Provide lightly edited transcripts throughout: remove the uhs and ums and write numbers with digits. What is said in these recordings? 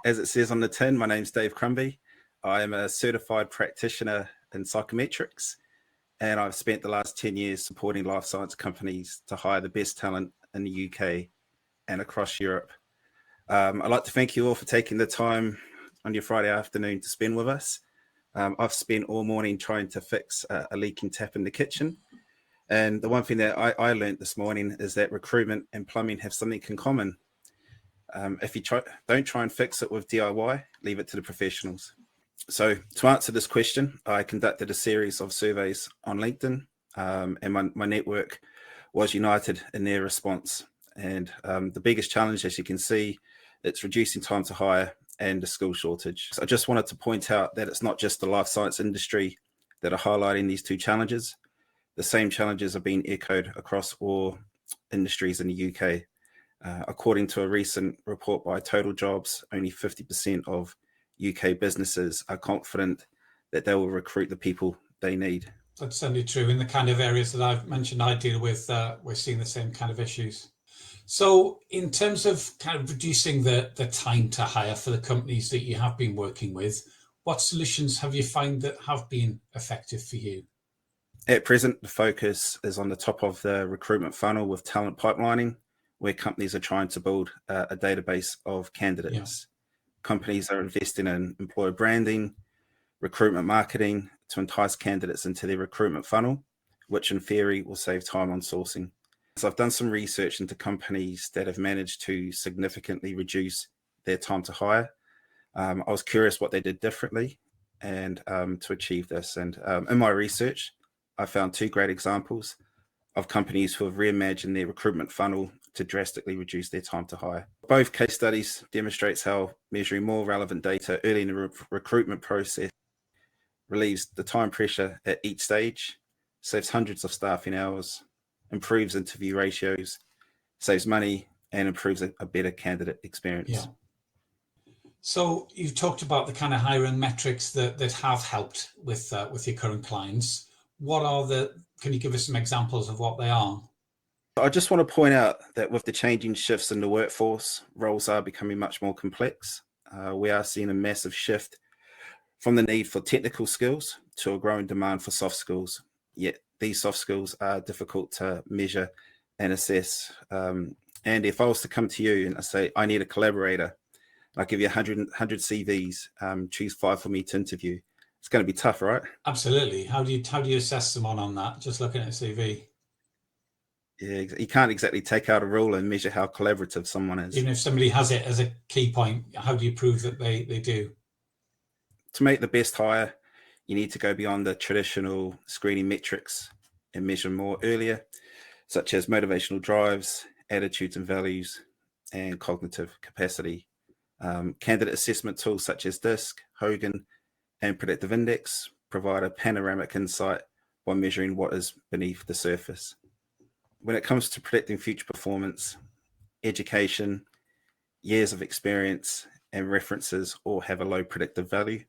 as it says on the tin, my name's Dave Crumby. I am a certified practitioner in psychometrics, and I've spent the last 10 years supporting life science companies to hire the best talent in the UK and across Europe. I'd like to thank you all for taking the time on your Friday afternoon to spend with us. I've spent all morning trying to fix a leaking tap in the kitchen. And the one thing that I learned this morning is that recruitment and plumbing have something in common. If you don't try and fix it with DIY, leave it to the professionals. So to answer this question, I conducted a series of surveys on LinkedIn, and my network was united in their response. And the biggest challenge, as you can see, it's reducing time to hire and the skill shortage. So I just wanted to point out that it's not just the life science industry that are highlighting these two challenges. The same challenges are being echoed across all industries in the UK. According to a recent report by Total Jobs, only 50% of UK businesses are confident that they will recruit the people they need. That's certainly true. In the kind of areas that I've mentioned I deal with, we're seeing the same kind of issues. So in terms of kind of reducing the time to hire for the companies that you have been working with, what solutions have you found that have been effective for you? At present, the focus is on the top of the recruitment funnel with talent pipelining, where companies are trying to build a database of candidates. Yeah. Companies are investing in employer branding, recruitment marketing to entice candidates into their recruitment funnel, which in theory will save time on sourcing. So I've done some research into companies that have managed to significantly reduce their time to hire. I was curious what they did differently and to achieve this. And in my research, I found two great examples of companies who have reimagined their recruitment funnel to drastically reduce their time to hire. Both case studies demonstrates how measuring more relevant data early in the recruitment process relieves the time pressure at each stage, saves hundreds of staffing hours, improves interview ratios, saves money, and improves a better candidate experience. Yeah. So you've talked about the kind of hiring metrics that have helped with your current clients. Can you give us some examples of what they are? I just want to point out that with the changing shifts in the workforce, roles are becoming much more complex. We are seeing a massive shift from the need for technical skills to a growing demand for soft skills. Yet these soft skills are difficult to measure and assess. And if I was to come to you and I say, I need a collaborator, I'll give you 100 CVs, choose 5 for me to interview. It's going to be tough, right? Absolutely. How do you assess someone on that? Just looking at a CV? Yeah, you can't exactly take out a rule and measure how collaborative someone is. Even if somebody has it as a key point, how do you prove that they do? To make the best hire, you need to go beyond the traditional screening metrics and measure more earlier, such as motivational drives, attitudes and values, and cognitive capacity. Candidate assessment tools such as DISC, Hogan, and Predictive Index provide a panoramic insight by measuring what is beneath the surface. When it comes to predicting future performance, education, years of experience, and references all have a low predictive value,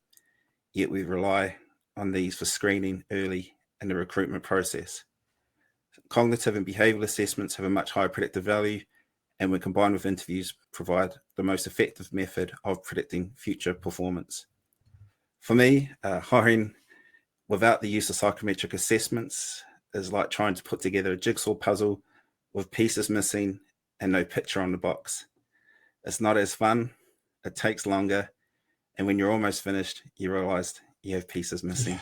yet we rely on these for screening early in the recruitment process. Cognitive and behavioral assessments have a much higher predictive value, and when combined with interviews, provide the most effective method of predicting future performance. For me, hiring without the use of psychometric assessments is like trying to put together a jigsaw puzzle with pieces missing and no picture on the box. It's not as fun, it takes longer, and when you're almost finished, you realize you have pieces missing. Yeah.